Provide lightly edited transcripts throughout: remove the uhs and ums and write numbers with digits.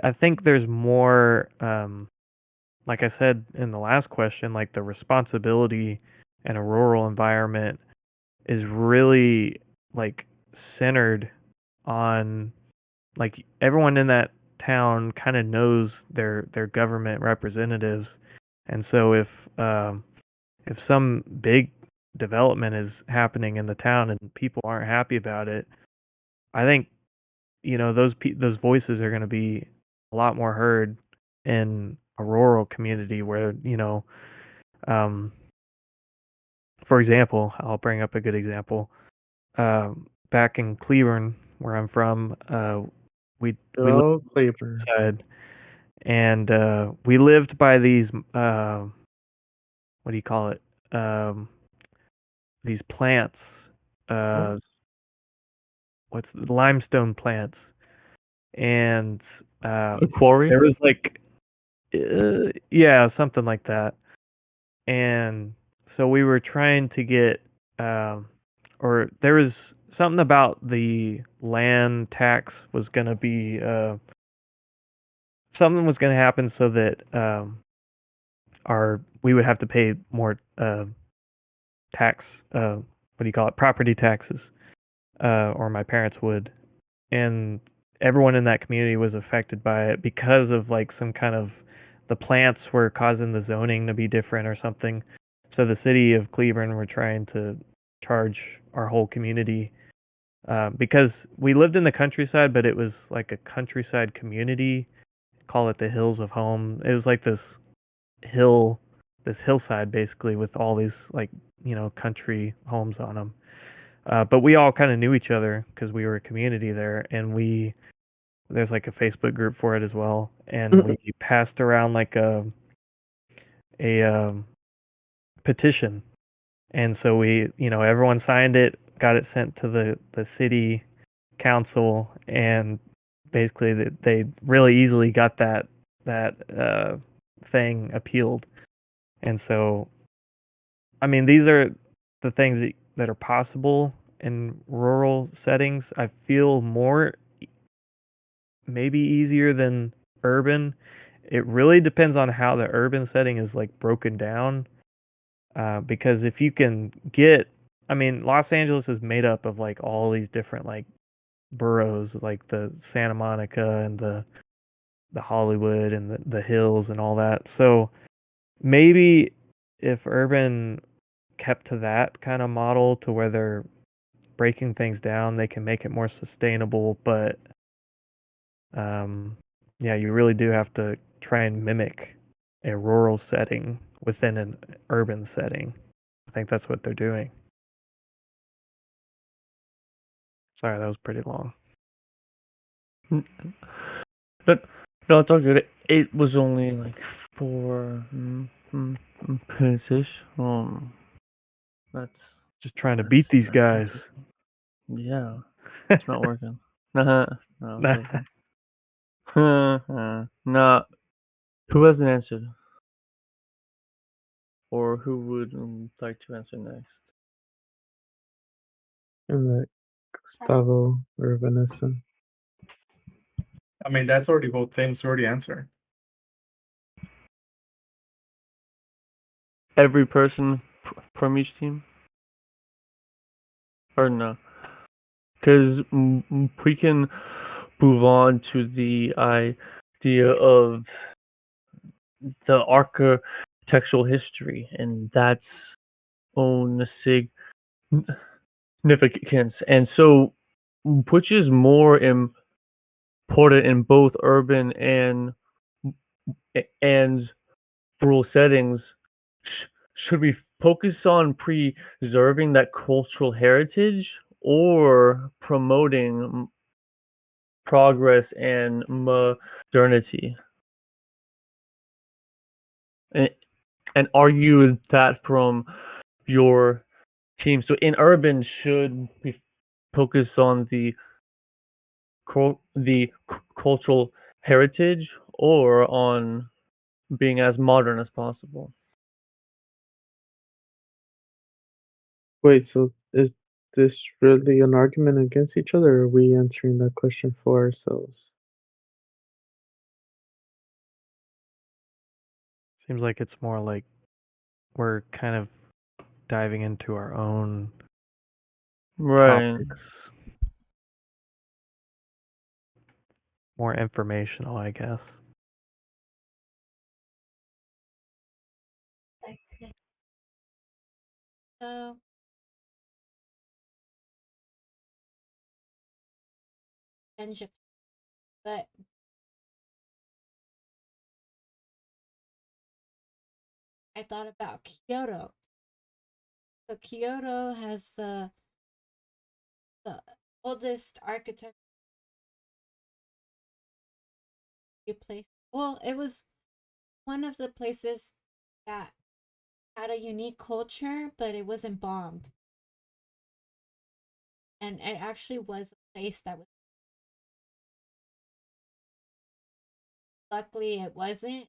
I think there's more, like I said in the last question, like the responsibility in a rural environment is really like centered on like everyone in that town kind of knows their government representatives, and so if some big development is happening in the town and people aren't happy about it, I think those voices are going to be a lot more heard in a rural community where um, for example, I'll bring up a good example. Back in Cleveland, where I'm from, we lived Oh, Cleaver. outside, and we lived by these what do you call it? Um, these plants. Uh, what's limestone plants, and A quarry? there was like yeah, something like that. And so we were trying to get or there was something about the land tax was going to be something was going to happen so that our we would have to pay more tax what do you call it, property taxes, or my parents would, and everyone in that community was affected by it because of like some kind of the plants were causing the zoning to be different or something. So the city of Cleveland were trying to charge our whole community because we lived in the countryside, but it was like a countryside community. Call it the Hills of Home. It was like hill, this hillside basically with all these like country homes on them. But we all kind of knew each other because we were a community there, and there's like a Facebook group for it as well, and we passed around like a petition, and so everyone signed it, got it sent to the city council, and basically they really easily got that thing appealed, and so I mean these are the things that are possible in rural settings. I feel more maybe easier than urban. It really depends on how the urban setting is like broken down. Because if you can get, I mean, Los Angeles is made up of like all these different like boroughs, like the Santa Monica and the Hollywood and the hills and all that. So maybe if urban kept to that kind of model to where they're breaking things down, they can make it more sustainable. But um, yeah, you really do have to try and mimic a rural setting within an urban setting. I think that's what they're doing. Sorry, that was pretty long. But no, it's all good. It was only like 4 minutes-ish. That's Just trying to beat these guys. Yeah, it's not working. No, it's working. No, who hasn't answered? Or who would like to answer next? And Gustavo or Vanessa. I mean, that's already both things already answered. Every person from each team? Or no? Because we can move on to the idea of the architectural history and that's own significance. And so, which is more important in both urban and rural settings? Should we focus on preserving that cultural heritage or promoting progress and modernity? And argue that from your team. So in urban, should we focus on the cultural heritage or on being as modern as possible? Wait, so is this really an argument against each other, or are we answering that question for ourselves? Seems like it's more like we're kind of diving into our own Right. topics. More informational, I guess. So and Japan, but I thought about Kyoto. So Kyoto has the oldest architecture place. Well, it was one of the places that had a unique culture, but it wasn't bombed. And it actually was a place that was, luckily, it wasn't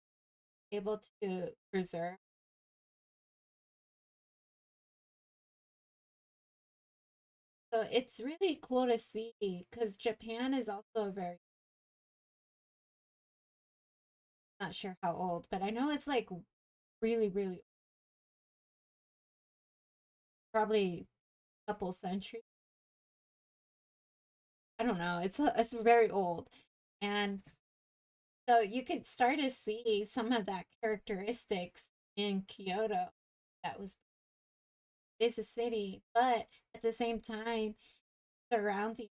able to preserve. So it's really cool to see because Japan is also a very, not sure how old, but I know it's like really, really, probably a couple centuries. I don't know. It's very old, and so you could start to see some of that characteristics in Kyoto. That was It's a city, but at the same time, surrounding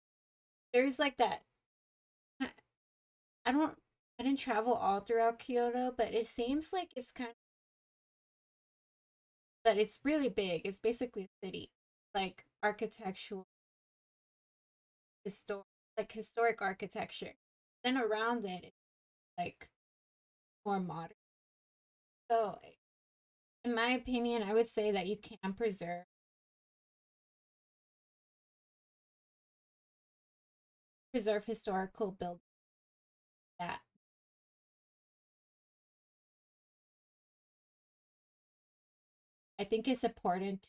there's like that. I don't. I didn't travel all throughout Kyoto, but it seems like it's kind of, but it's really big. It's basically a city, like architectural, historic, like historic architecture. Then around it, it's like more modern. So, in my opinion, I would say that you can preserve historical buildings that I think is important to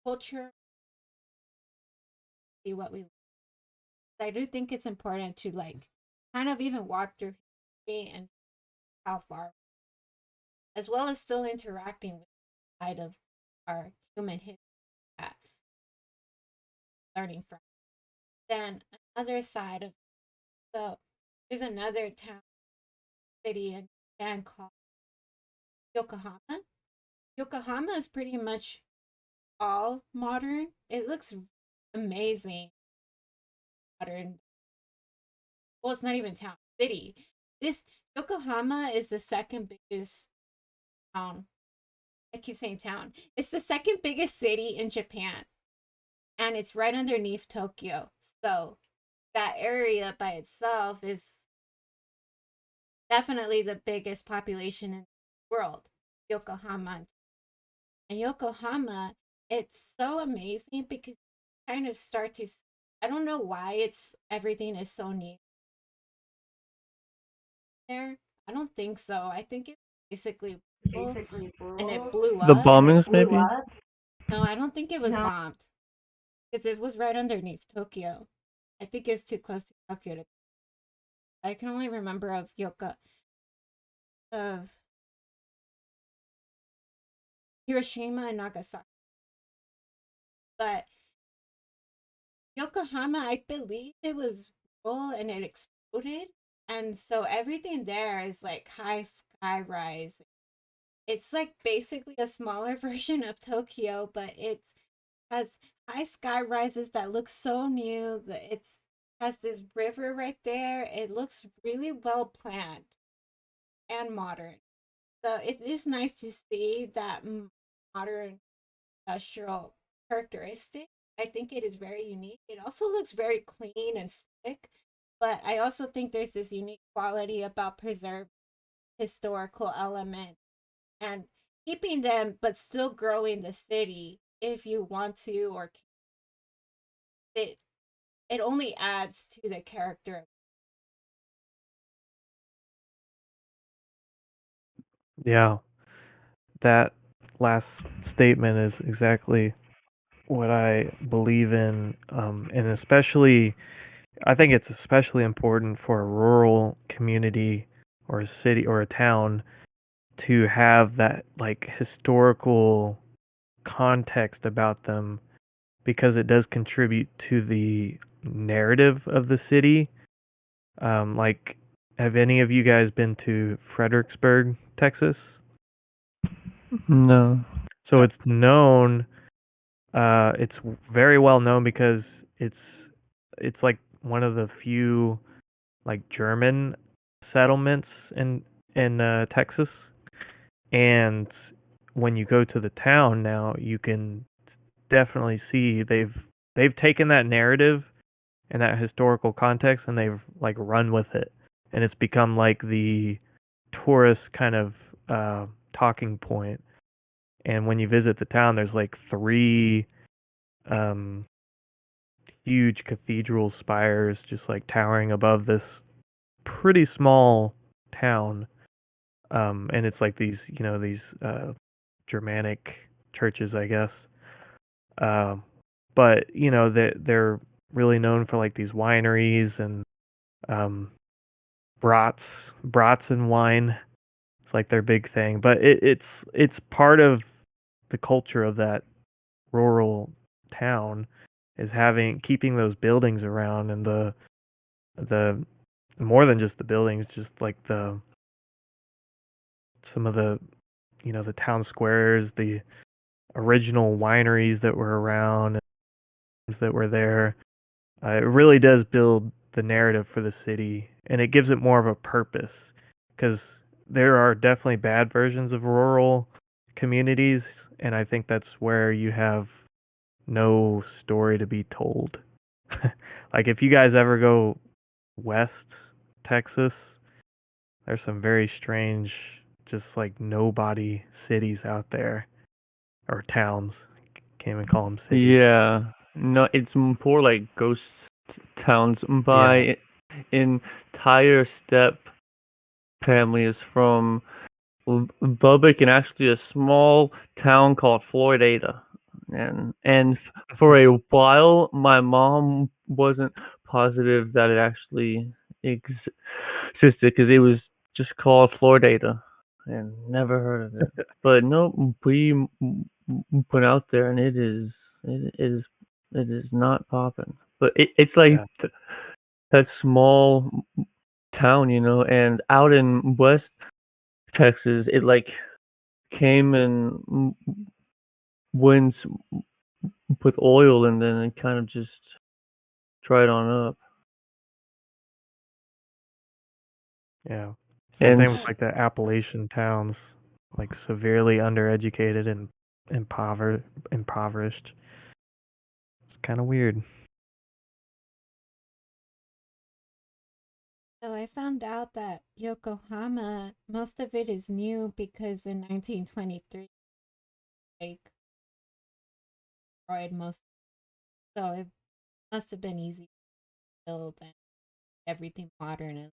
culture, see what we. I do think it's important to like kind of even walk through history and how far, as well as still interacting with the side of our human history that learning from. Then another side of, so there's another town city in Japan called Yokohama. Yokohama is pretty much all modern. It looks amazing modern. Well, it's not even town, city. This Yokohama is the second biggest town. I keep saying town. It's the second biggest city in Japan, and it's right underneath Tokyo. So that area by itself is definitely the biggest population in the world, Yokohama. And Yokohama, it's so amazing because you kind of start to, I don't know why it's everything is so neat there. I don't think so. I think it's basically full and it blew The up. bombings, maybe? No, I don't think it was bombed because it was right underneath Tokyo. I think it's too close to Tokyo to. I can only remember of Hiroshima and Nagasaki. But Yokohama, I believe it was full and it exploded. And so everything there is like high sky rise. It's like basically a smaller version of Tokyo, but it has high sky rises that look so new. That it's has this river right there. It looks really well planned and modern. So it is nice to see that modern industrial characteristic. I think it is very unique. It also looks very clean and slick, but I also think there's this unique quality about preserved historical elements and keeping them, but still growing the city if you want to, or it it only adds to the character. Yeah, that last statement is exactly what I believe in, and especially, I think it's especially important for a rural community or a city or a town to have that like historical context about them because it does contribute to the narrative of the city. Like, have any of you guys been to Fredericksburg, Texas? No. So it's known. It's very well known because it's it's like one of the few like German settlements in Texas. And when you go to the town now, you can definitely see they've taken that narrative and that historical context and they've like run with it, and it's become like the tourist kind of talking point. And when you visit the town, there's like three um, huge cathedral spires just like towering above this pretty small town. And it's like these, these Germanic churches, I guess. Um, but they're really known for like these wineries and um, brats and wine. It's like their big thing. But it's part of the culture of that rural town is keeping those buildings around, and the more than just the buildings, just like some of the town squares, the original wineries that were around and that were there. It really does build the narrative for the city, and it gives it more of a purpose because there are definitely bad versions of rural communities, and I think that's where you have no story to be told. Like if you guys ever go west Texas, there's some very strange, just like nobody cities out there or towns. Can't even call them cities. Yeah. No, it's more like ghost towns. My entire step family is from Lubbock and actually a small town called Florida. And for a while, my mom wasn't positive that it actually existed because it was just called Florida and never heard of it. But no, we went out there and it is not popping. But it's like Yeah. that small town, and out in West Texas, it like came and went with oil and then it kind of just dried on up. Yeah. Same And thing with like the Appalachian towns, like severely undereducated and impoverished. It's kind of weird. So I found out that Yokohama, most of it is new because in 1923, like, destroyed most. So it must have been easy to build and everything modern. And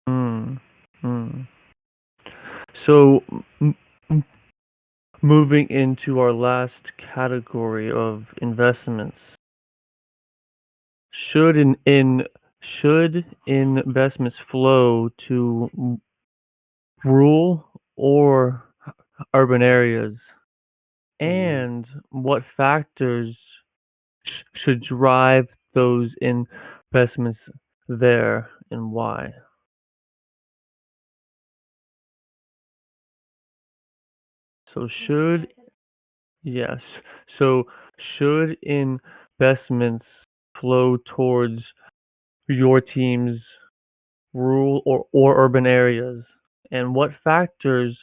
mm, mm. So m- moving into our last category of investments, should should investments flow to rural or urban areas, and what factors should drive those investments there and why? So yes. So should investments flow towards your team's rural or urban areas? And what factors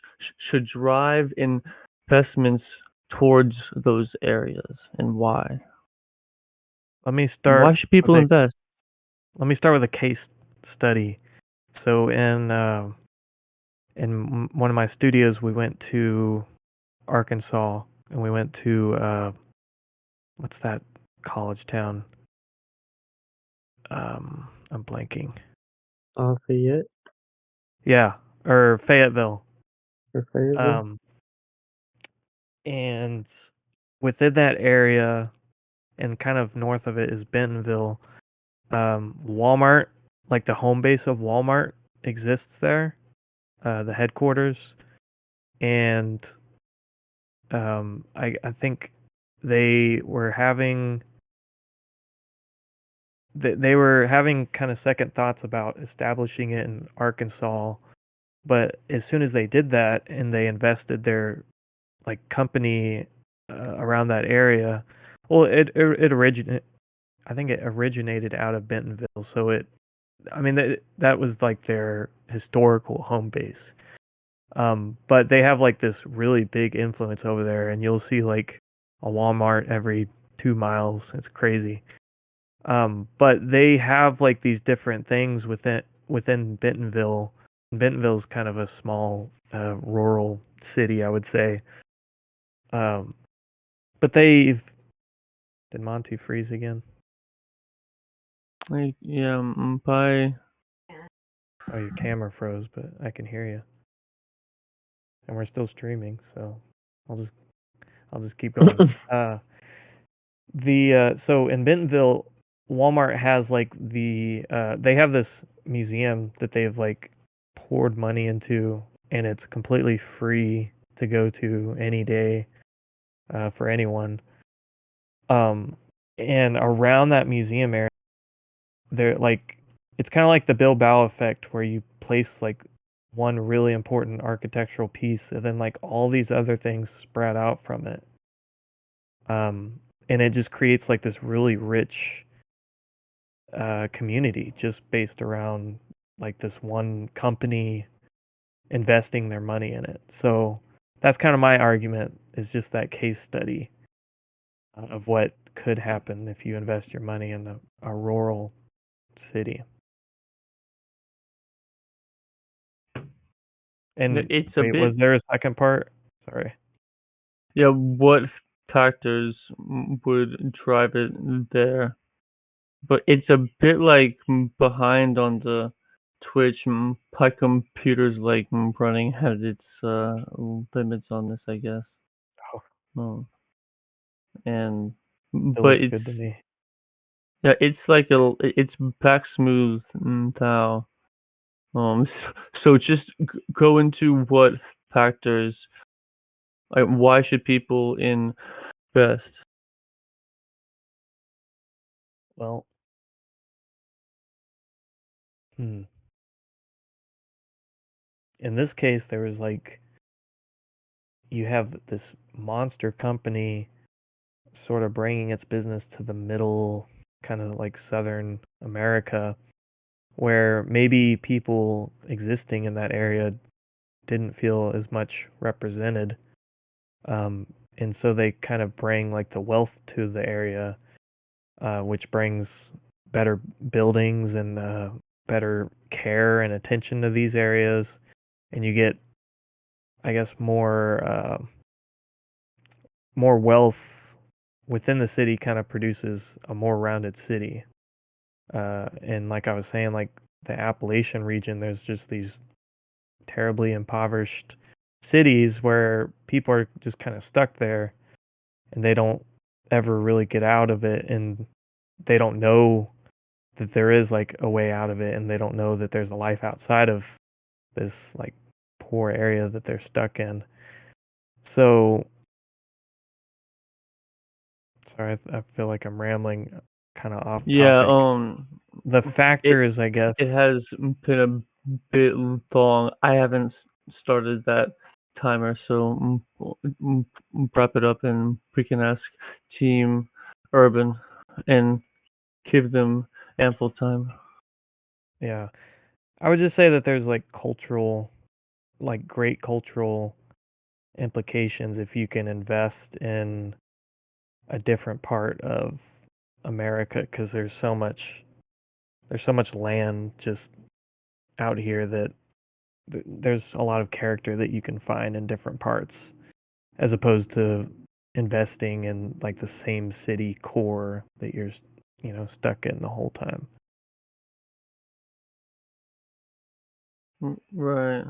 should drive investments towards those areas and why? Let me And why start should people invest? let me start with a case study. So in one of my studios, we went to Arkansas and we went to what's that college town? I'm blanking. Fayette Yeah, or Fayetteville. or Fayetteville. And within that area and kind of north of it is Bentonville. Walmart, like the home base of Walmart, exists there, the headquarters, and I think they were having they were having kind of second thoughts about establishing it in Arkansas, but as soon as they did that and they invested their like company around that area, well, it originated. I think it originated out of Bentonville, so I mean that was like their historical home base. But they have like this really big influence over there, and you'll see like a Walmart every 2 miles. It's crazy. But they have like these different things within Bentonville. Bentonville's kind of a small rural city, I would say. But did Monty freeze again? Like, yeah, by Oh, your camera froze, but I can hear you, and we're still streaming, so I'll just keep going. So in Bentonville, Walmart has like they have this museum that they've like poured money into, and it's completely free to go to any day for anyone. And around that museum area, they're like it's kind of like the Bilbao effect, where you place like one really important architectural piece, and then like all these other things spread out from it. And it just creates like this really rich community just based around like this one company investing their money in it. So that's kind of my argument, is just that case study of what could happen if you invest your money in a rural city. And it's a wait, bit. was there a second part? Sorry. Yeah, what factors would drive it there? But it's a bit like behind on the Twitch. My computer's like running at its limits on this, I guess. Oh, And it but looks it's good to me. yeah, it's like it's back smooth now. So just go into what factors. Like, why should people invest? Well, in this case, there was like you have this monster company sort of bringing its business to the middle, kind of like Southern America, where maybe people existing in that area didn't feel as much represented. And so they kind of bring like the wealth to the area, which brings better buildings and better care and attention to these areas. And you get, I guess, more wealth within the city kind of produces a more rounded city. And like I was saying, like the Appalachian region, there's just these terribly impoverished cities where people are just kind of stuck there, and they don't ever really get out of it, and they don't know that there is like a way out of it, and they don't know that there's a life outside of this like poor area that they're stuck in. So sorry, I feel like I'm rambling kind of off Yeah, topic. The factors, I guess. it has been a bit long. I haven't started that timer, so wrap it up and we can ask Team Urban and give them ample time. Yeah. I would just say that there's like great cultural implications if you can invest in a different part of America, because there's so much land just out here that there's a lot of character that you can find in different parts, as opposed to investing in like the same city core that you're stuck in the whole time. Right.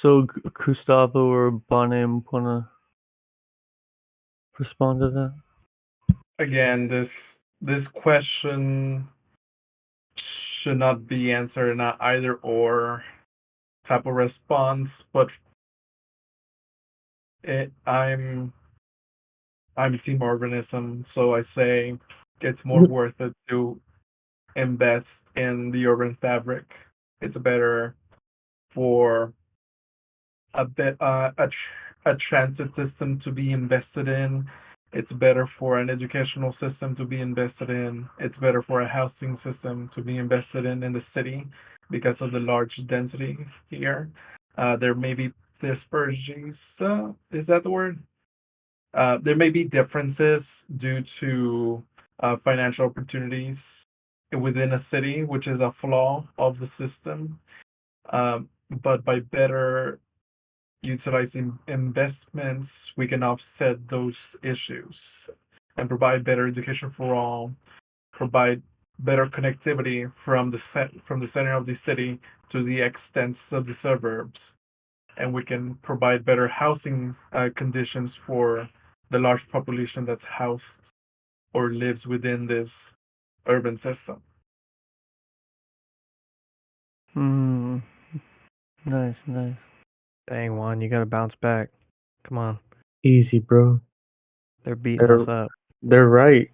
So Gustavo or Bonham wanna respond to that? again, this question should not be answered in an either or type of response, but I'm team urbanism, so I say it's more worth it to invest in the urban fabric. It's better for a bit a transit system to be invested in. It's better for an educational system to be invested in. It's better for a housing system to be invested in the city because of the large density here. There may be dispersions. Is that the word? There may be differences due to financial opportunities within a city, which is a flaw of the system. But by better utilizing investments, we can offset those issues and provide better education for all, provide better connectivity from the center of the city to the extents of the suburbs, and we can provide better housing conditions for the large population that's housed or lives within this urban system. Hmm. Nice, nice. Dang, Juan, you gotta bounce back. Come on. Easy, bro. They're beating They're us up. they're right.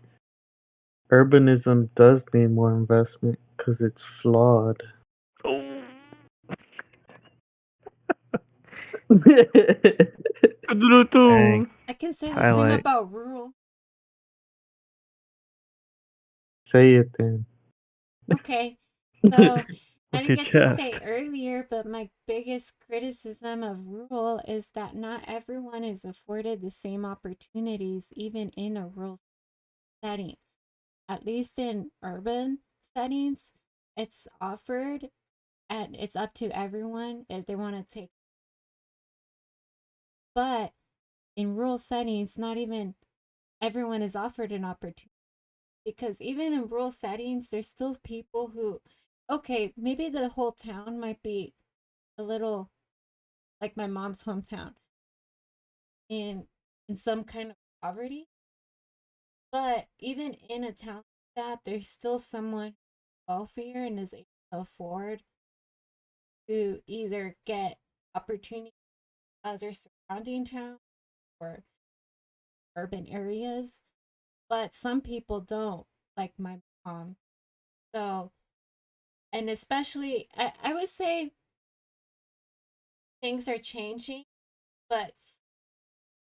Urbanism does need more investment because it's flawed. Oh. Dang. I can say the same Highlight. about rural. Say it then. Okay, so I With didn't your get to chest. say earlier, but my biggest criticism of rural is that not everyone is afforded the same opportunities, even in a rural setting. At least in urban settings, it's offered and it's up to everyone if they want to take. But in rural settings, not even everyone is offered an opportunity because even in rural settings, there's still people who, okay, maybe the whole town might be a little like my mom's hometown in some kind of poverty, but even in a town like that, there's still someone wealthier and is able to afford to either get opportunity as their surrounding town or urban areas, but some people don't, like my mom. So, and especially, I would say things are changing, but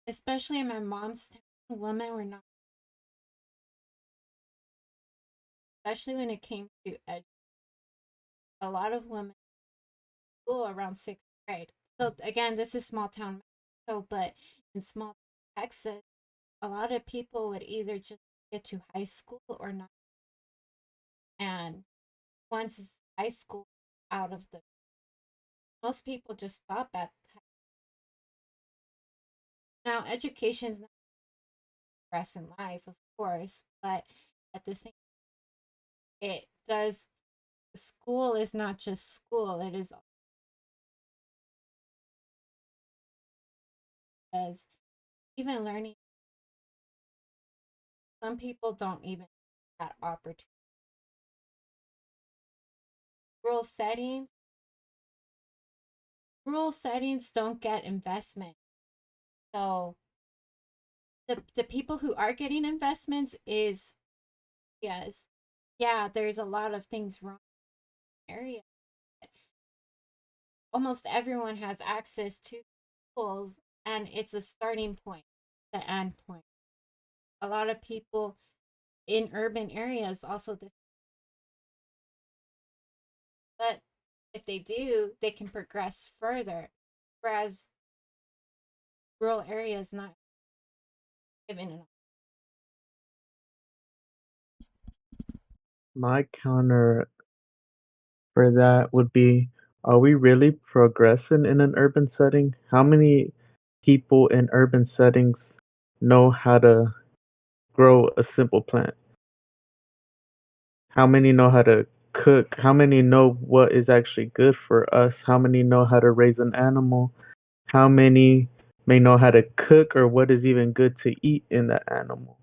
especially in my mom's town, women were not, especially when it came to a lot of women school around sixth grade. So again, this is small town Mexico, but in small Texas, a lot of people would either just get to high school or not. And once high school out of the, most people just stop at. Now, education is not progress in life, of course, but at the same, it does. School is not just school; it is as even learning. Some people don't even have that opportunity. Rural settings, rural settings don't get investment. So the people who are getting investments is, yes, yeah, there's a lot of things wrong in the area. Almost everyone has access to schools, and it's a starting point, the end point. A lot of people in urban areas also this, but if they do, they can progress further, whereas rural areas not given enough. My counter for that would be, are we really progressing in an urban setting? How many people in urban settings know how to grow a simple plant? How many know how to cook? How many know what is actually good for us? How many know how to raise an animal? How many may know how to cook or what is even good to eat in that animal?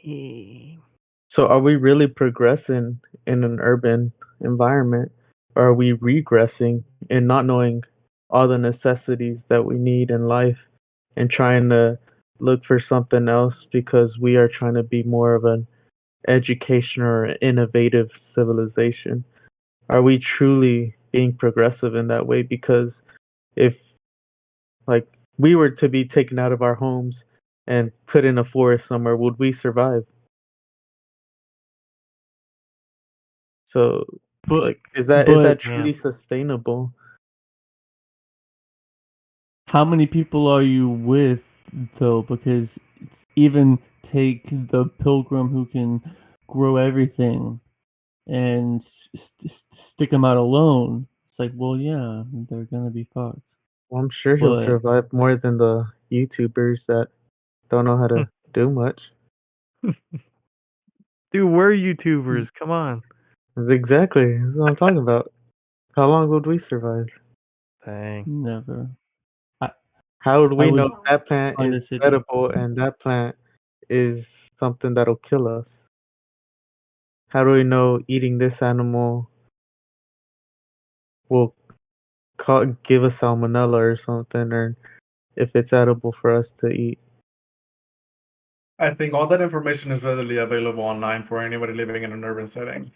So are we really progressing in an urban environment, or are we regressing in not knowing all the necessities that we need in life and trying to look for something else because we are trying to be more of an education or innovative civilization? Are we truly being progressive in that way? Because if like we were to be taken out of our homes and put in a forest somewhere, would we survive? So But like is that but truly sustainable? how many people are you with though? Because even take the pilgrim who can grow everything and stick them out alone. It's like, well, yeah, they're gonna be fucked. Well, I'm sure he'll But survive more than the YouTubers that don't know how to do much. Dude, we're YouTubers. Come on. Exactly. That's what I'm talking about. How long would we survive? Dang. never. I How would I we would know that plant find is a city. edible and that plant is something that'll kill us? How do we know eating this animal will give us salmonella or something, or if it's edible for us to eat? I think all that information is readily available online for anybody living in an urban setting.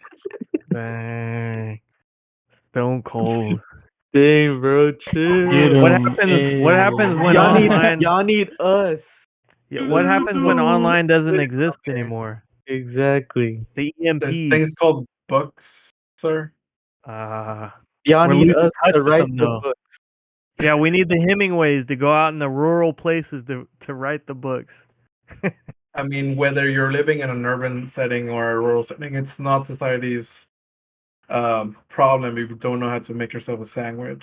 Dang. Stone cold. Dang, bro, chill. Get What 'em happens? What happens in. when online? Y'all need us. Yeah, what happens when online doesn't exist anymore? Exactly. The There's EMP. things called books, sir. Y'all We're need losing us touch to with write them the though. book. Yeah, we need the Hemingways to go out in the rural places to write the books. I mean, whether you're living in an urban setting or a rural setting, it's not society's problem if you don't know how to make yourself a sandwich.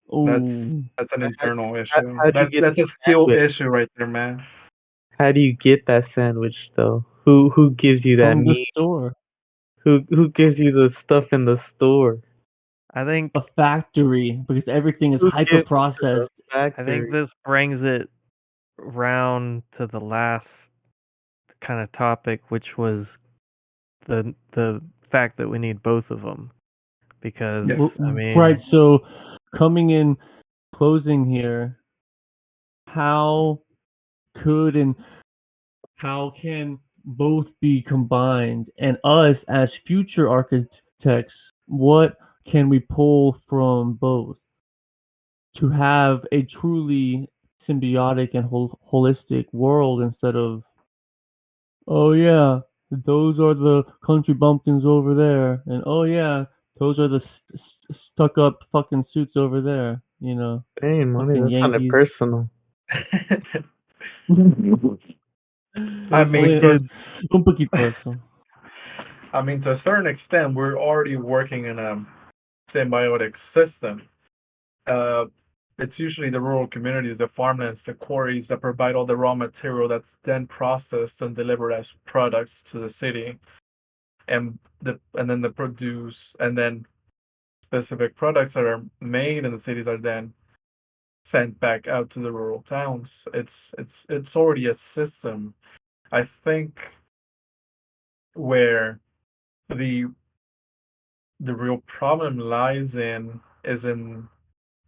That's Oh, that's an internal How, issue. how do you get That's the a skill sandwich? issue right there, man. How do you get that sandwich though? Who gives you that from the meat? store, Who gives you the stuff in the store? I think a factory, because everything is Who hyper gives it to the processed. I think factory? this brings it round to the last kind of topic, which was the fact that we need both of them because Yes. I Right. mean, So, coming in closing here, how could and how can both be combined? And us as future architects, what can we pull from both to have a truly symbiotic and holistic world instead of, oh yeah, those are the country bumpkins over there, and oh yeah, those are the stuck up fucking suits over there, Dang, money, fucking that sounded Yankees. personal. I those mean, Fue kids. un poquito eso. I mean, to a certain extent, we're already working in a symbiotic system. Uh, it's usually the rural communities, the farmlands, the quarries that provide all the raw material that's then processed and delivered as products to the city, and then the produce and then specific products that are made in the cities are then sent back out to the rural towns. It's already a system. I think where the the real problem lies in is in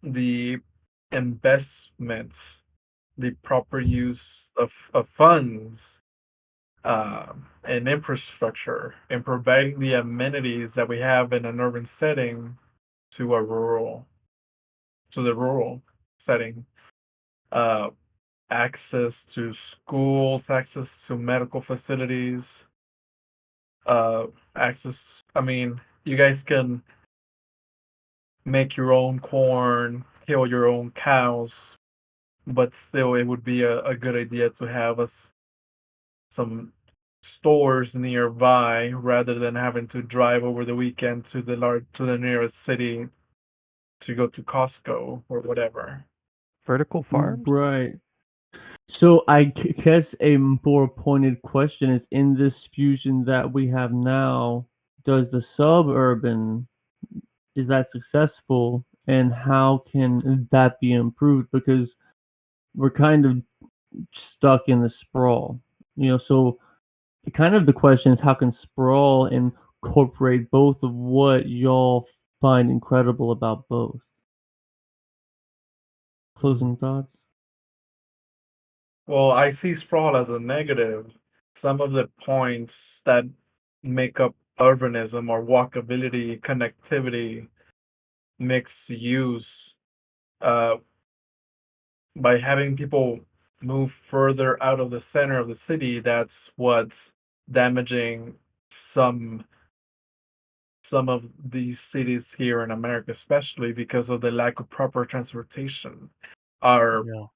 the investments, the proper use of funds and infrastructure, and providing the amenities that we have in an urban setting to a rural to the rural setting. Uh, Access to schools, access to medical facilities, uh, access. I mean, you guys can make your own corn, kill your own cows, but still, it would be a good idea to have some stores nearby rather than having to drive over the weekend to the nearest city to go to Costco or whatever. Vertical farms? Right. So I guess a more pointed question is, in this fusion that we have now, does the suburban, is that successful, and how can that be improved? Because we're kind of stuck in the sprawl. So kind of the question is how can sprawl incorporate both of what y'all find incredible about both? Closing thoughts? Well, I see sprawl as a negative. Some of the points that make up urbanism or walkability, connectivity, mixed use, uh, by having people move further out of the center of the city, that's what's damaging some some of these cities here in America, especially because of the lack of proper transportation. Our Yeah.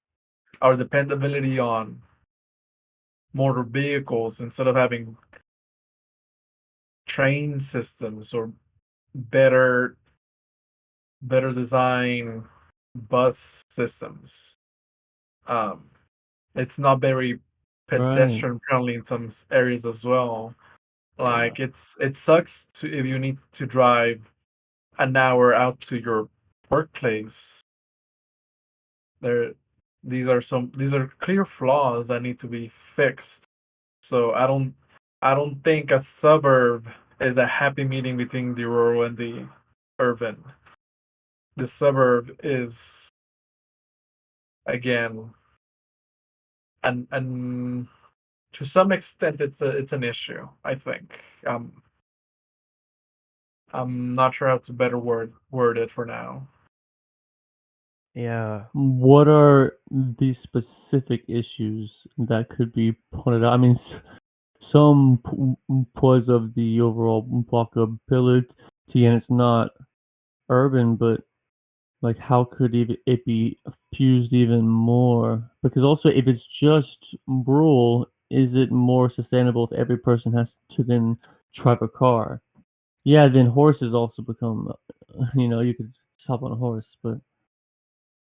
our dependability on motor vehicles instead of having train systems or better better design bus systems. Um, it's not very Right. pedestrian friendly in some areas as well. Yeah. Like it sucks to if you need to drive an hour out to your workplace. There, these are clear flaws that need to be fixed. So I don't think a suburb is a happy medium between the rural and the urban. The suburb is again and to some extent it's an issue. I think. I'm not sure how to better word it for now. Yeah. What are the specific issues that could be pointed out? I mean, some parts of the overall walkability, and it's not urban, but like how could it be fused even more? Because also, if it's just rural, is it more sustainable if every person has to then drive a car? Yeah, then horses also become, you could just hop on a horse, but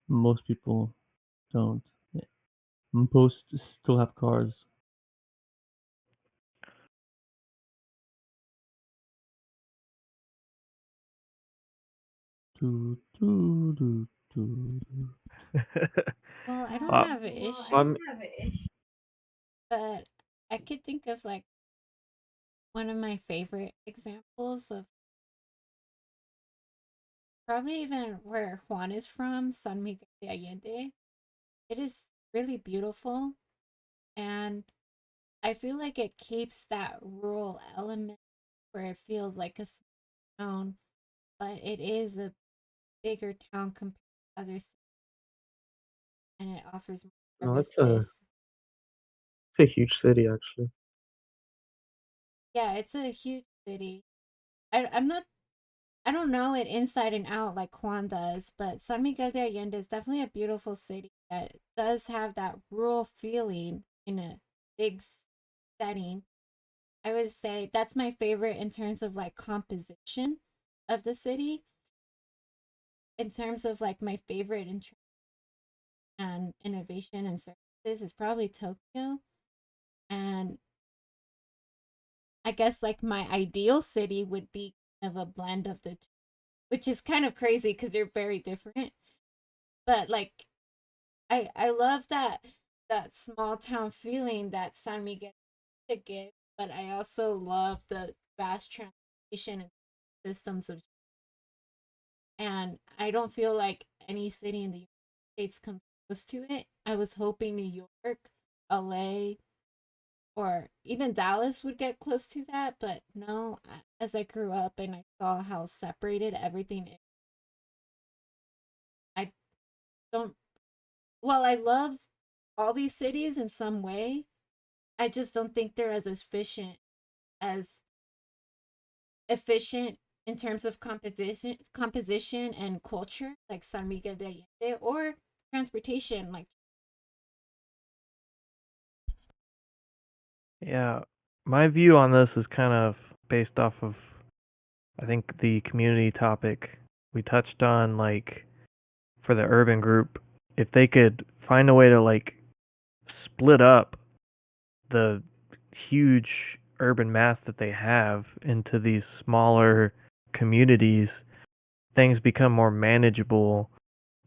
most people don't. Most still have cars. Do, do, do, do, do. Well, I don't Uh, have an issue, I'm but I could think of like one of my favorite examples of probably even where Juan is from, San Miguel de Allende. It is really beautiful, and I feel like it keeps that rural element where it feels like a small town, but it is a bigger town compared to other cities, and it offers more no, services. it's a huge city actually. Yeah, it's a huge city. I'm not I don't know it inside and out like Juan does, but San Miguel de Allende is definitely a beautiful city that does have that rural feeling in a big setting. I would say that's my favorite in terms of like composition of the city. In terms of like my favorite and innovation and services is probably Tokyo. And I guess like my ideal city would be kind of a blend of the two, which is kind of crazy because they're very different. But like I love that small town feeling that San Miguel could give, but I also love the vast transportation and systems of, and I don't feel like any city in the United States comes close to it. I was hoping New York, LA, or even Dallas would get close to that, but no, as I grew up and I saw how separated everything is, I don't, well, I love all these cities in some way. I just don't think they're as efficient in terms of composition and culture like San Miguel de Allende or transportation like yeah. My view on this is kind of based off of, I think, the community topic we touched on, like for the urban group, if they could find a way to like split up the huge urban mass that they have into these smaller communities, things become more manageable.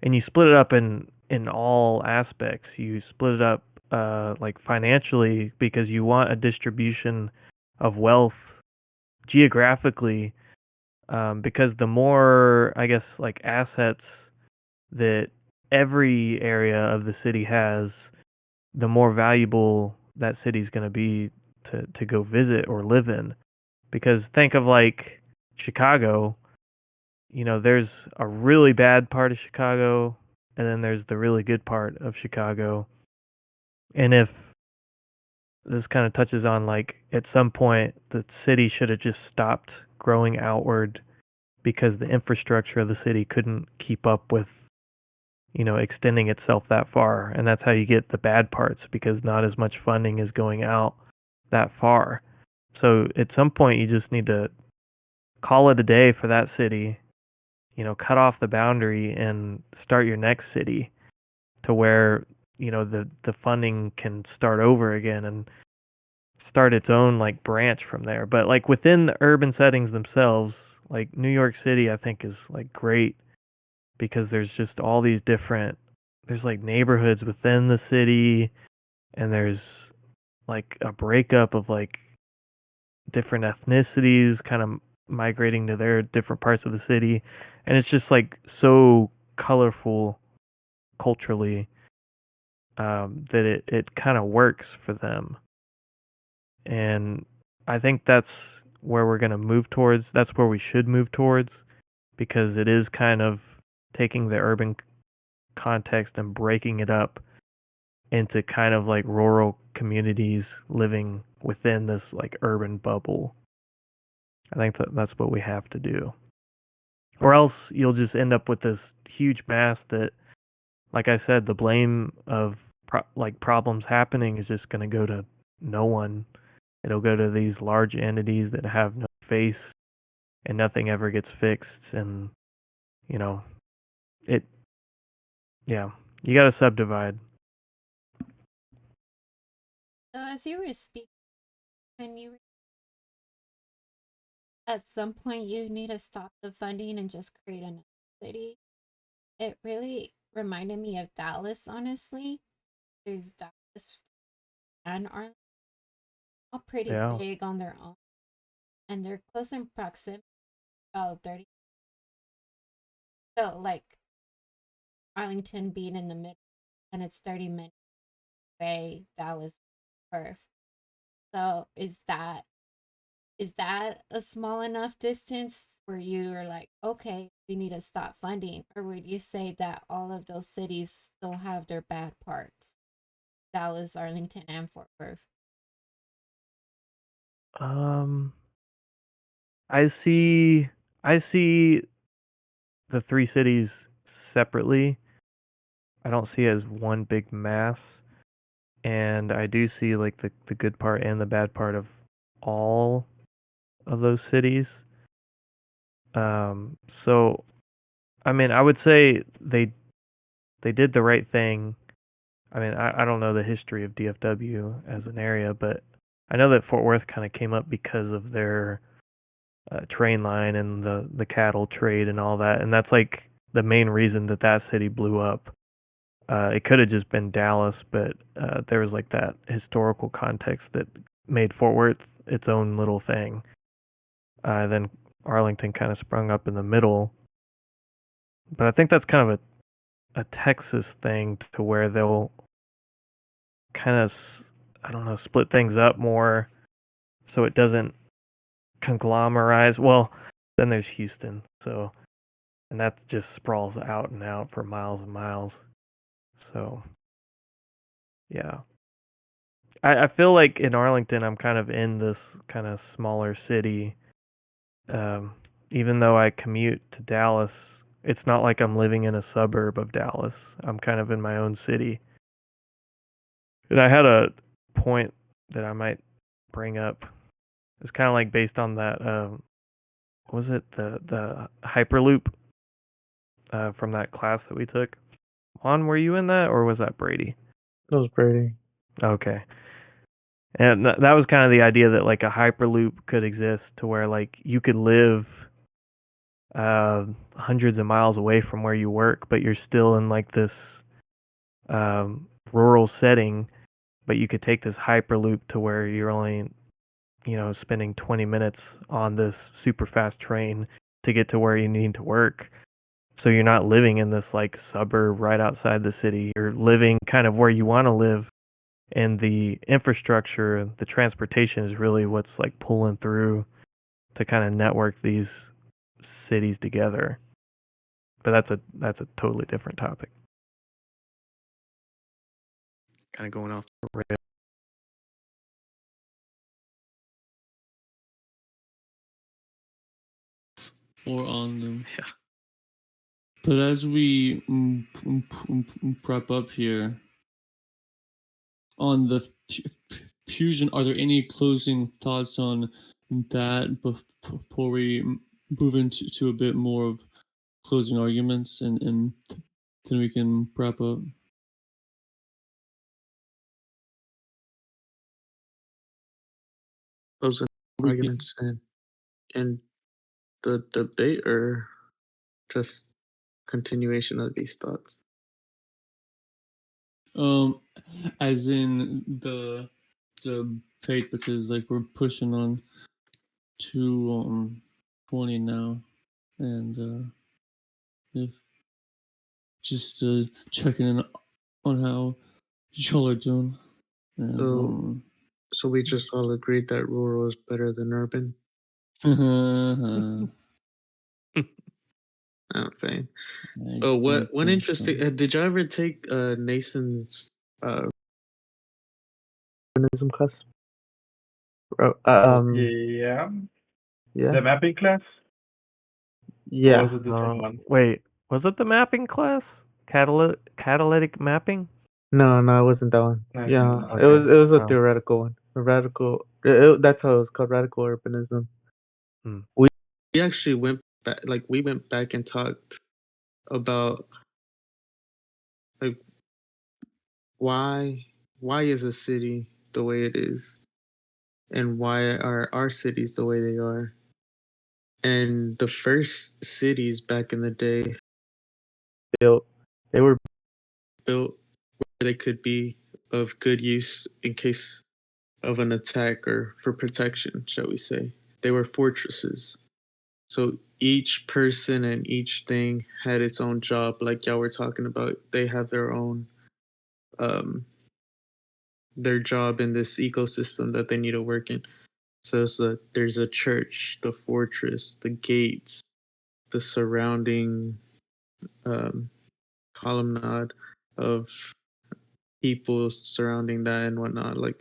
And you split it up in all aspects. You split it up like financially, because you want a distribution of wealth geographically, because the more, I guess, like assets that every area of the city has, the more valuable that city's going to be to go visit or live in. Because think of like Chicago, there's a really bad part of Chicago, and then there's the really good part of Chicago. And if this kind of touches on, like, at some point the city should have just stopped growing outward because the infrastructure of the city couldn't keep up with extending itself that far. And that's how you get the bad parts, because not as much funding is going out that far. So at some point you just need to call it a day for that city, cut off the boundary and start your next city, to where the funding can start over again and start its own like branch from there. But like within the urban settings themselves, like New York City, I think is like great, because there's just all these different, there's like neighborhoods within the city, and there's like a breakup of like different ethnicities kind of migrating to their different parts of the city, and it's just like so colorful culturally, that it kind of works for them. And I think that's where we're going to move towards. That's where we should move towards, because it is kind of taking the urban context and breaking it up into kind of like rural communities living within this like urban bubble. I think that's what we have to do. Or else you'll just end up with this huge mass that, like I said, the blame of problems happening is just going to go to no one. It'll go to these large entities that have no face, and nothing ever gets fixed. And it, yeah, you got to subdivide. So as you were speaking, when you at some point you need to stop the funding and just create a city. It really reminded me of Dallas, honestly. There's Dallas and Arlington, all pretty Yeah. big on their own, and they're close in proximity, about 30. So like Arlington being in the middle, and it's 30 minutes away, Dallas, Perth. So is that a small enough distance where you're like, okay, we need to stop funding? Or would you say that all of those cities still have their bad parts? Dallas, Arlington, and Fort Worth. Um, I see the three cities separately. I don't see it as one big mass, and I do see like the good part and the bad part of all of those cities. So I mean, I would say they did the right thing. I mean, I don't know the history of DFW as an area, but I know that Fort Worth kind of came up because of their train line and the cattle trade and all that, and that's like the main reason that city blew up. It could have just been Dallas, but there was like that historical context that made Fort Worth its own little thing. Then Arlington kind of sprung up in the middle, but I think that's kind of a Texas thing, to where they'll kind of, I don't know, split things up more so it doesn't conglomerize. Well, then there's Houston, so, and that just sprawls out and out for miles and miles. So yeah, I feel like in Arlington I'm kind of in this kind of smaller city. Even though I commute to Dallas, it's not like I'm living in a suburb of Dallas. I'm kind of in my own city. And I had a point that I might bring up. It's kind of like based on that. Was it the Hyperloop from that class that we took? Juan, were you in that, or was that Brady? That was Brady. Okay. And that was kind of the idea that like a Hyperloop could exist, to where like you could live hundreds of miles away from where you work, but you're still in like this rural setting, but you could take this hyperloop to where you're only, spending 20 minutes on this super fast train to get to where you need to work. So you're not living in this like suburb right outside the city. You're living kind of where you want to live, and the infrastructure, the transportation is really what's like pulling through to kind of network these cities together. But that's a totally different topic. Kind of going off the rail. Or on them. Yeah. But as we prep up here on the fusion, are there any closing thoughts on that before we move into a bit more of closing arguments and then we can wrap up? Closing arguments and the debate, or just continuation of these thoughts? As in the debate, because like we're pushing on 2:20 now, and if just checking in on how y'all are doing. And So we just all agreed that rural is better than urban. Okay. Oh, one interesting. So. Did you ever take Nason's urbanism class? Yeah. Yeah. The mapping class? Yeah. Or was it the different one? Wait, was it the mapping class? Catalytic mapping? No, it wasn't that one. Nice. Yeah, Okay. it was a Oh. theoretical one. A radical. That's how it was called, radical urbanism. We actually went back. Like we went back and talked about like why is a city the way it is, and why are our cities the way they are. And the first cities back in the day they were built where they could be of good use in case of an attack or for protection, shall we say. They were fortresses. So each person and each thing had its own job, like y'all were talking about. They have their job in this ecosystem that they need to work in. So there's a church, the fortress, the gates, the surrounding columnade of people surrounding that and whatnot. Like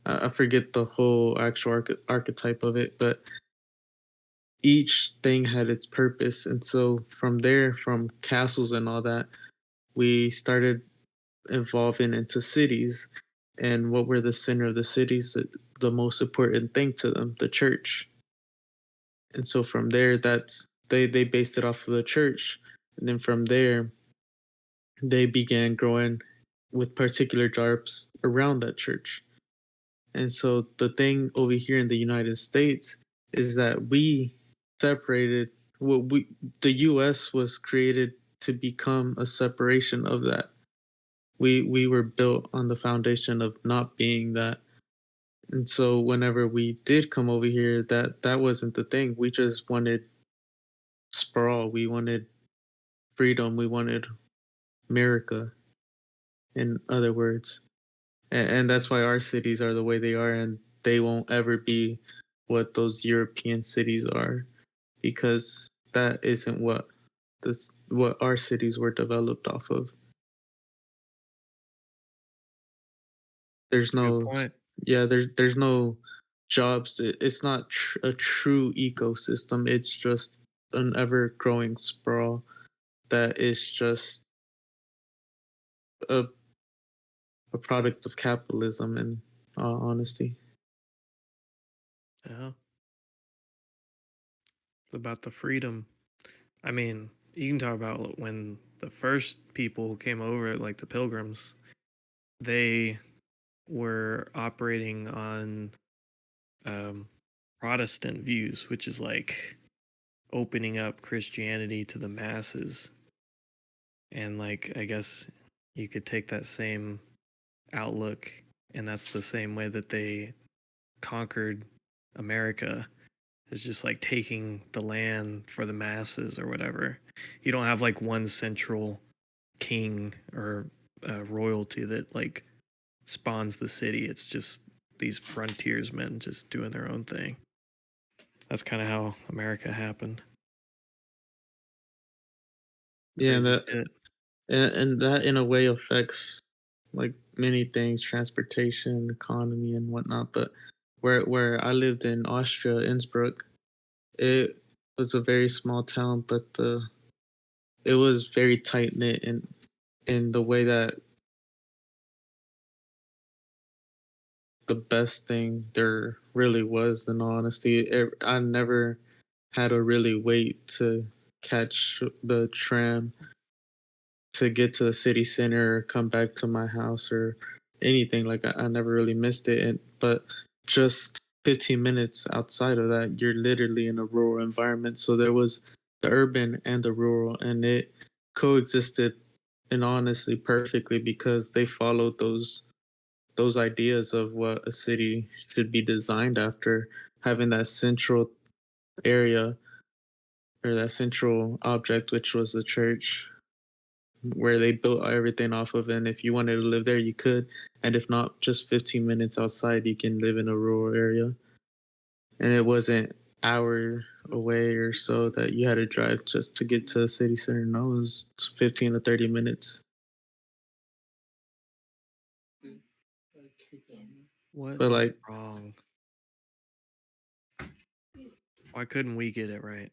I forget the whole actual archetype of it, but each thing had its purpose. And so from there, from castles and all that, we started evolving into cities. And what were the center of the cities? The most important thing to them, the church. And so from there, they based it off of the church. And then from there, they began growing with particular jobs around that church. And so the thing over here in the United States is that we separated the US was created to become a separation of that. We were built on the foundation of not being that. And so whenever we did come over here, that wasn't the thing. We just wanted sprawl. We wanted freedom. We wanted America, in other words. And that's why our cities are the way they are, and they won't ever be what those European cities are, because that isn't what our cities were developed off of. There's no there's no jobs. It's not a true ecosystem. It's just an ever growing sprawl that is just a product of capitalism, in all honesty. Yeah. It's about the freedom. I mean, you can talk about when the first people who came over, like the Pilgrims, they were operating on Protestant views, which is like opening up Christianity to the masses. And like, I guess you could take that same outlook and that's the same way that they conquered America. Is just like taking the land for the masses or whatever. You don't have like one central king or royalty that like spawns the city. It's just these frontiersmen just doing their own thing. That's kind of how America happened. Yeah, Crazy that shit. and that in a way affects like many things, transportation, economy, and whatnot. But where I lived in Austria, Innsbruck, it was a very small town, but it was very tight knit in the way that the best thing there really was. In all honesty, I never had to really wait to catch the tram to get to the city center or come back to my house or anything. Like I never really missed it. But just 15 minutes outside of that, you're literally in a rural environment. So there was the urban and the rural, and it coexisted, and honestly perfectly, because they followed those ideas of what a city should be designed after, having that central area or that central object, which was the church, where they built everything off of. And if you wanted to live there, you could. And if not, just 15 minutes outside, you can live in a rural area. And it wasn't hour away or so that you had to drive just to get to the city center. No, it was 15 to 30 minutes. What But like, wrong? Why couldn't we get it right?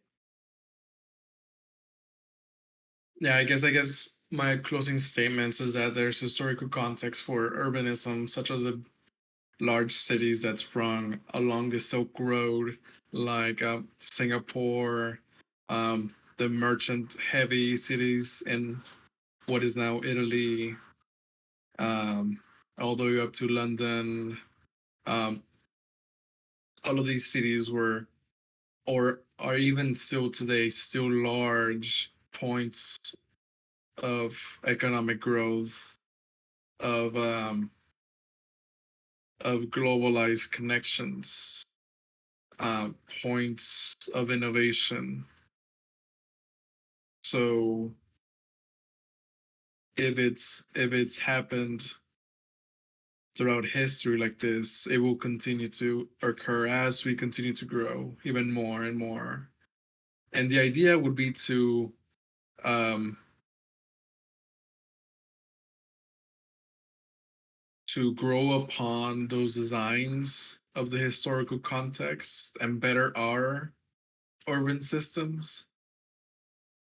Yeah, I guess my closing statements is that there's historical context for urbanism, such as the large cities that sprung along the Silk Road, like Singapore, the merchant-heavy cities in what is now Italy, all the way up to London. All of these cities were, or are even still today, still large points of economic growth, of globalized connections, points of innovation. So if it's happened throughout history like this, it will continue to occur as we continue to grow even more and more. And the idea would be to grow upon those designs of the historical context and better our urban systems.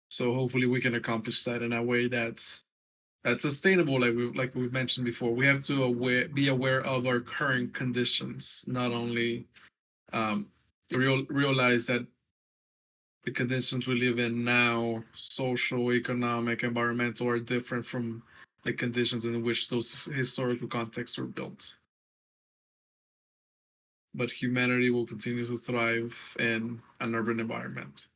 So hopefully we can accomplish that in a way that's sustainable, like we've mentioned before. We have to be aware of our current conditions, not only realize that the conditions we live in now, social, economic, environmental, are different from the conditions in which those historical contexts were built. But humanity will continue to thrive in an urban environment.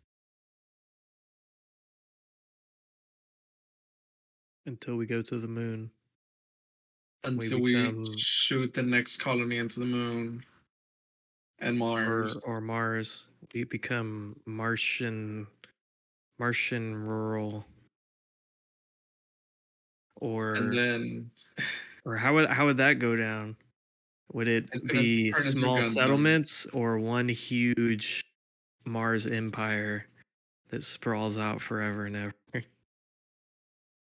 Until we go to the moon. Until we shoot the next colony into the moon and Mars. Or Mars. We become Martian rural. Or and then or how would that go down? Would it be small settlements or one huge Mars empire that sprawls out forever and ever?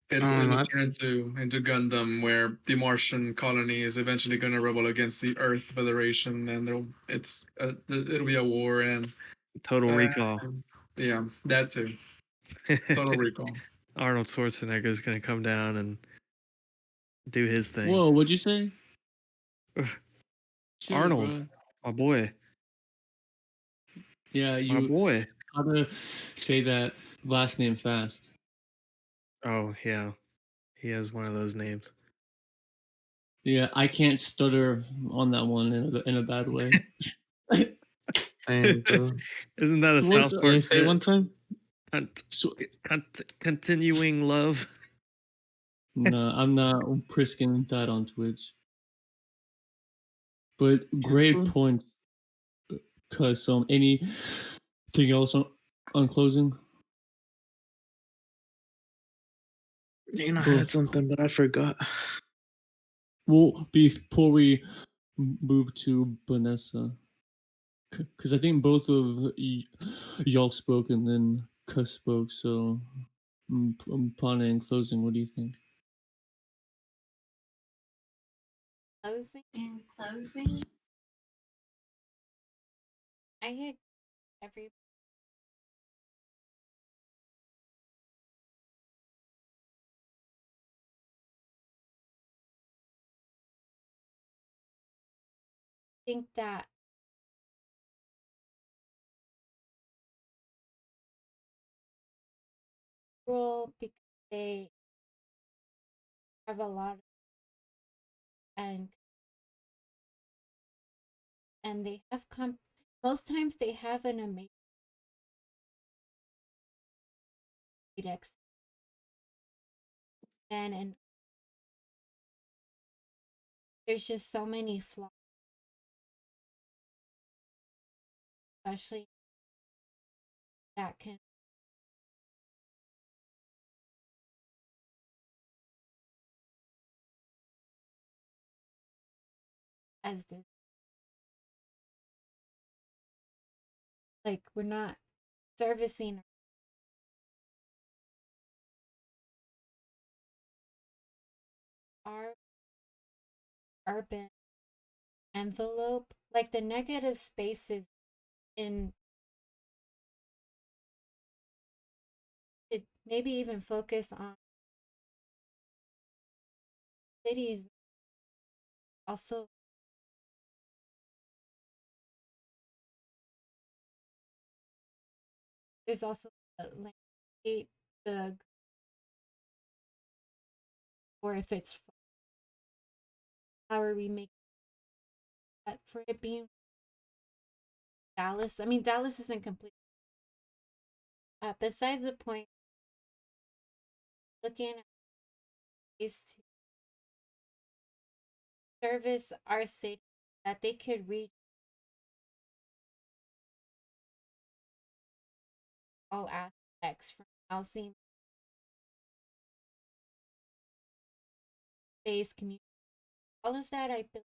It will turn into Gundam, where the Martian colony is eventually going to rebel against the Earth Federation, and it'll be a war and Total Recall. Yeah, that too. Total Recall. Arnold Schwarzenegger is going to come down and do his thing. Whoa, what'd you say? Arnold, bro. My boy. Yeah, my boy. Gotta say that last name fast. Oh yeah, he has one of those names. Yeah, I can't stutter on that one in a bad way. And isn't that a South Park? Can you say one time? Continuing love. No, I'm not risking that on Twitch. But great Cancel? points. Cause anything else on closing? I had something, but I forgot. Well, before we move to Vanessa, because I think both of y'all spoke and then Cuss spoke. So, Pana, in closing, what do you think? Closing. I had every. Think that rural because they have a lot and they have most times they have an amazing and there's just so many flaws, especially that can as this like we're not servicing our urban envelope, like the negative spaces in it, maybe even focus on cities also. There's also the landscape, the or if it's how are we making that for it being Dallas? I mean, Dallas isn't complete. Besides the point, looking at ways to service our city that they could reach all aspects from housing, space, community, all of that. I believe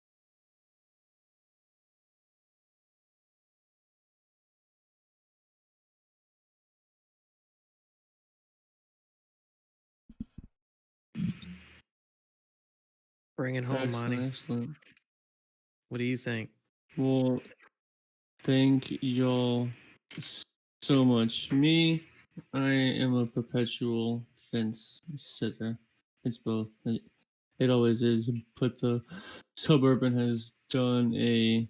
Bring it home, Monty. Excellent. What do you think? Well, thank y'all so much. Me, I am a perpetual fence sitter. It's both. It always is. But the suburban has done a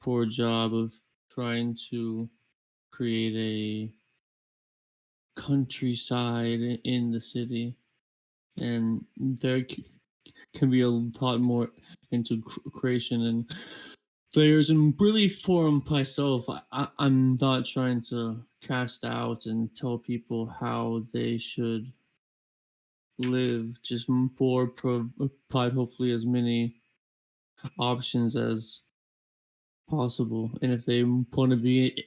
poor job of trying to create a countryside in the city, and there can be a lot more into creation and players. And really, for myself, I'm not trying to cast out and tell people how they should live, just more provide hopefully as many options as possible. And if they want to be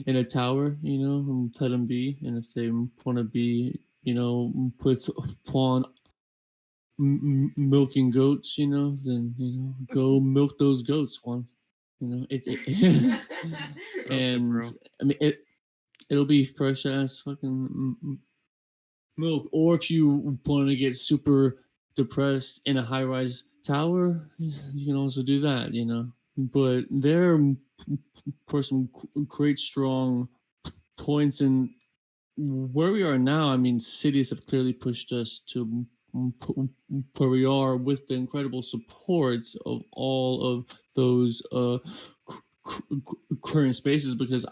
in a tower, let them be. And if they want to be, with pawn milking goats, then go milk those goats, Juan. And I mean it'll be fresh ass fucking milk. Or if you want to get super depressed in a high rise tower, you can also do that, But there are some great strong points in where we are now. I mean, cities have clearly pushed us to where we are with the incredible support of all of those current spaces, because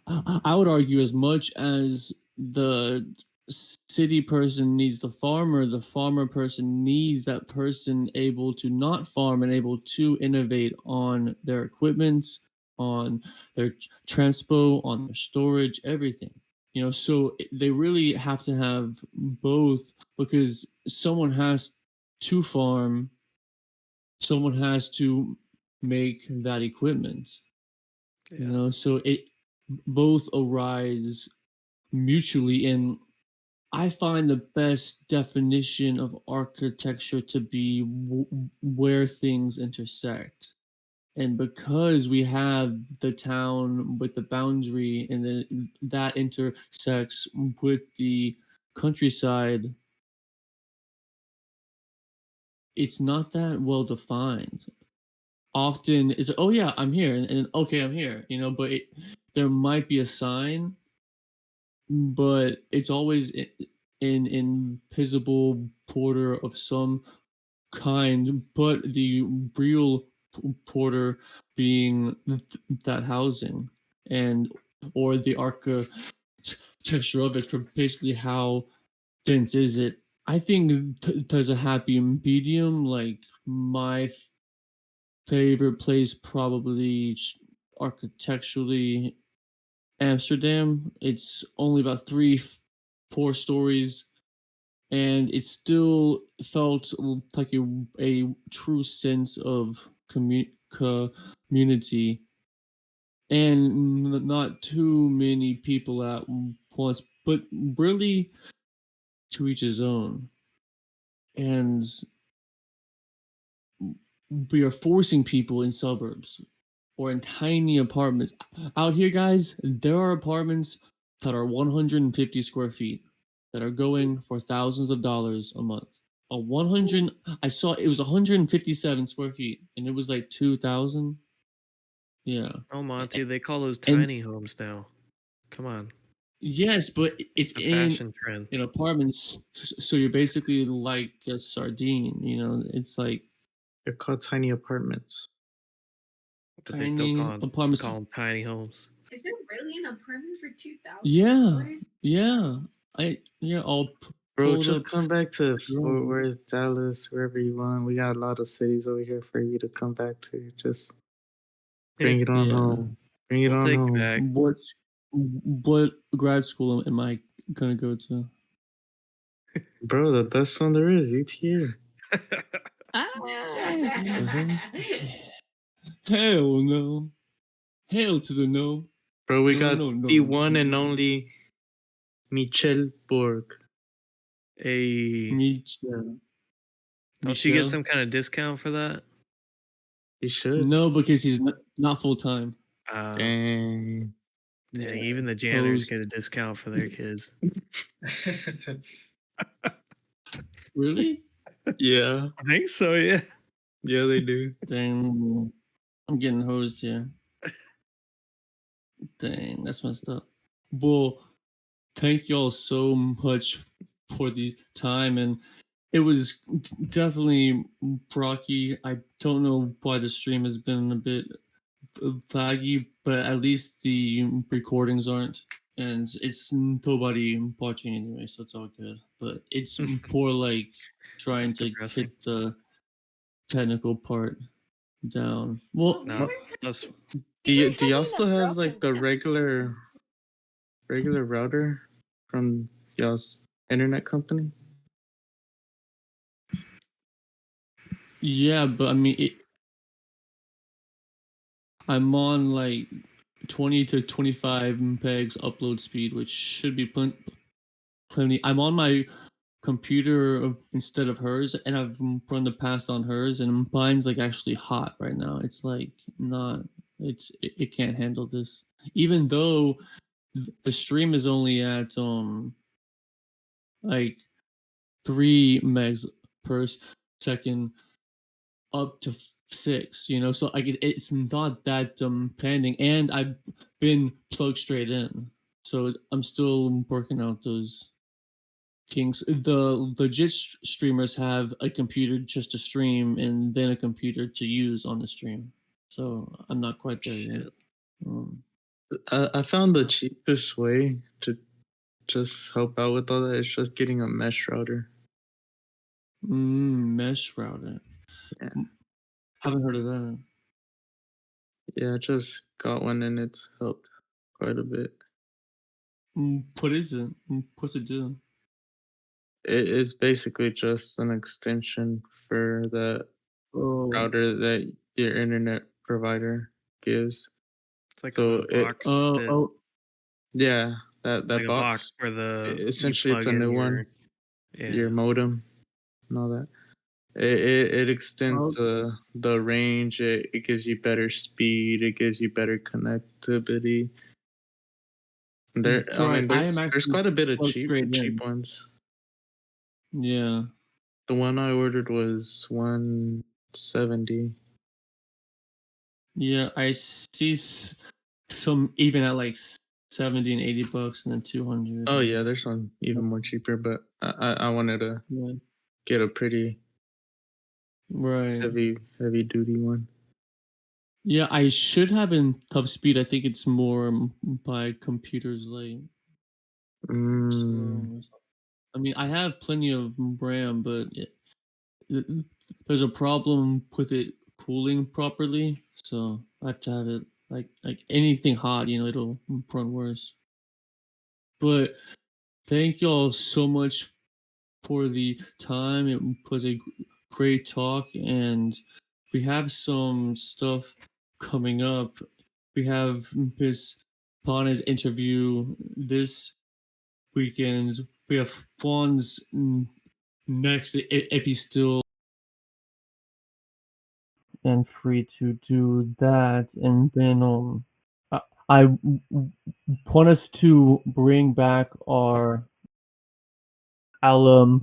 I would argue as much as the city person needs the farmer person needs that person able to not farm and able to innovate on their equipment, on their transpo, on their storage, everything. So they really have to have both, because someone has to farm someone has to make that equipment. Yeah. So it both arise mutually, and I find the best definition of architecture to be where things intersect. And because we have the town with the boundary and then that intersects with the countryside, it's not that well defined. Often it's oh yeah, I'm here, and okay, I'm here, but there might be a sign, but it's always an invisible porter of some kind, but the real porter being that housing and or the architecture of it for basically how dense is it. I think there's a happy medium. Like my favorite place probably architecturally Amsterdam. It's only about 4 stories, and it still felt like a true sense of community, and not too many people at once, but really to each his own. And we are forcing people in suburbs or in tiny apartments. Out here, guys, there are apartments that are 150 square feet that are going for thousands of dollars a month. I saw it was 157 square feet, and it was like 2,000. Yeah. Oh, Monty, they call those And- tiny homes now. Come on. Yes, but it's It's a in fashion trend. apartments, so you're basically like a sardine. It's like They're called tiny apartments. But they still tiny apartments. call them tiny homes. Is there really an apartment for $2,000? Yeah. I'll Bro, pull it just up. come back to Yeah. Fort Worth, Dallas, wherever you want. We got a lot of cities over here for you to come back to. Just bring it on Yeah. home. Bring it We'll on take home. it back. What grad school am I gonna go to? Bro, the best one there is, UTA. Hell no. Hell to the no. Bro, we No, got no, the no. one and only Michel Borg. Michel. Don't you get some kind of discount for that? He should. No, because he's not full time. Dang. Dang, even the janitors get a discount for their kids. Really? Yeah. I think so, yeah. Yeah, they do. Dang, I'm getting hosed here. Dang, that's messed up. Well, thank y'all so much for the time, and it was definitely rocky. I don't know why the stream has been a bit laggy, but at least the recordings aren't, and it's nobody watching anyway, so it's all good. But it's more like trying to depressing. get the technical part down. Well, No, do y'all still have like the regular router from y'all's internet company? yeah, but I mean, I'm on like 20 to 25 megs upload speed, which should be plenty. I'm on my computer instead of hers, and I've run the pass on hers, and mine's like actually hot right now. It's like not. It can't handle this, even though the stream is only at like 3 megs per second up to 6, so I guess it's not that pending, and I've been plugged straight in, so I'm still working out those kinks. The legit streamers have a computer just to stream and then a computer to use on the stream, so I'm not quite there yet. I found the cheapest way to just help out with all that is just getting a mesh router. Mesh router. Yeah. Haven't heard of that. Yeah, I just got one and it's helped quite a bit. What is it? What's it do? It is basically just an extension for that router that your internet provider gives. It's like So a box. that, yeah, that like a box box. for the Essentially, you it's plug a in new your one. yeah. Your modem and all that. It extends the range. It gives you better speed. It gives you better connectivity. There, I mean, there's quite a bit of cheap ones. Yeah. The one I ordered was $170. Yeah, I see some even at like 70 and $80 and then 200. Oh yeah, there's some even more cheaper, but I wanted to get a pretty heavy duty one. Yeah, I should have in tough speed. I think it's more by computers like. So, I mean, I have plenty of RAM, but there's a problem with it cooling properly. So I have to have it like anything hot, it'll run worse. But thank y'all so much for the time. It was a great talk, and we have some stuff coming up. We have Miss Pana's interview this weekend. We have Juan's next, if he's still and free to do that. And then I want us to bring back our alum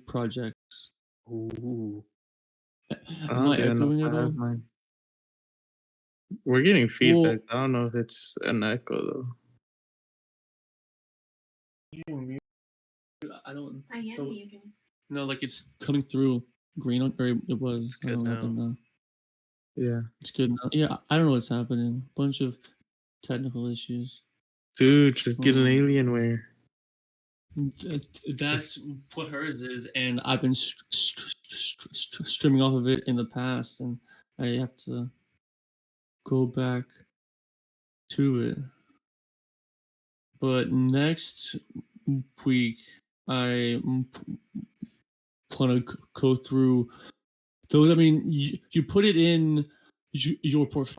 projects. Ooh. Am I echoing at all? We're getting feedback. I don't know if it's an echo though. I don't. I am muted. No, like it's coming through green on, or it was. It's good now. Yeah, it's good now. Yeah, I don't know what's happening. Bunch of technical issues. Dude, just get an Alienware. That's what hers is, and I've been streaming off of it in the past, and I have to go back to it. But next week, I want to go through those. I mean, you put it in your portfolio.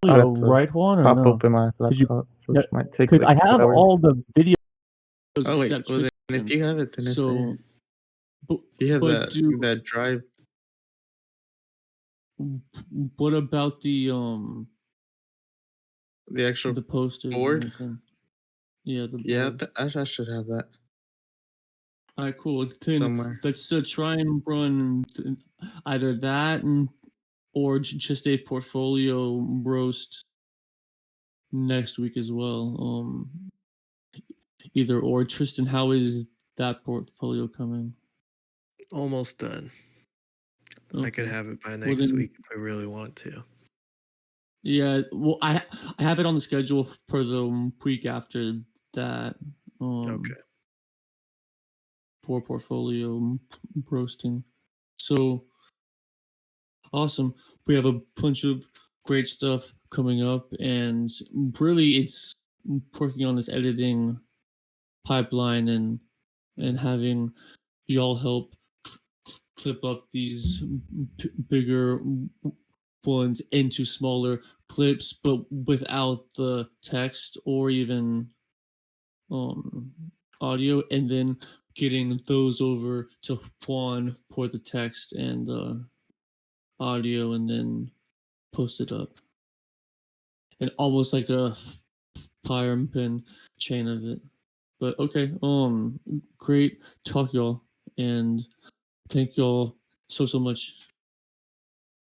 Right, Juan? Or Pop no? open my laptop, which might take Because like I have 2 hours. all the videos. Oh wait, well, then if you have it, then so, you have that drive. What about the actual the posters? board? Yeah, the board. Yeah, I should have that. All right, cool. Then somewhere. Let's try and run either that or just a portfolio roast next week as well. Either or. Tristin, how is that portfolio coming? Almost done. I could have it by next week if I really want to. Yeah, well, I have it on the schedule for the week after that. Okay. For portfolio roasting. So awesome. We have a bunch of great stuff coming up, and really it's working on this editing pipeline and having y'all help clip up these bigger ones into smaller clips, but without the text or even audio, and then getting those over to Juan for the text and audio, and then post it up. And almost like a fire and pin chain of it. But okay, great talk, y'all, and thank y'all so much.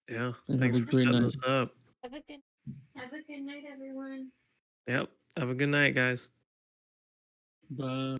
Yeah, and thanks have a for great setting night. us up. Have a good night, everyone. Yep, have a good night, guys. Bye.